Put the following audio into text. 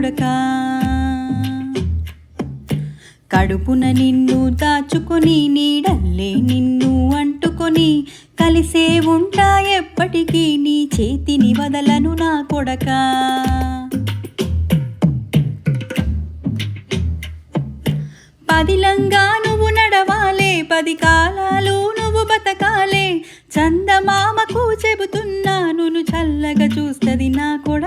కొడకా. కడుపున నిన్ను దాచుకొని నీడల్లే నిన్ను అంటుకొని కలిసే ఉంటా ఎప్పటికీ నీ చేతిని వదలను నా కొడకా. పదిలంగా నువ్వు నడవాలే, 10 కాలాలు నువ్వు బతకాలే. చందమామకు చెబుతున్నాను చల్లగా చూస్తది నా కొడకా.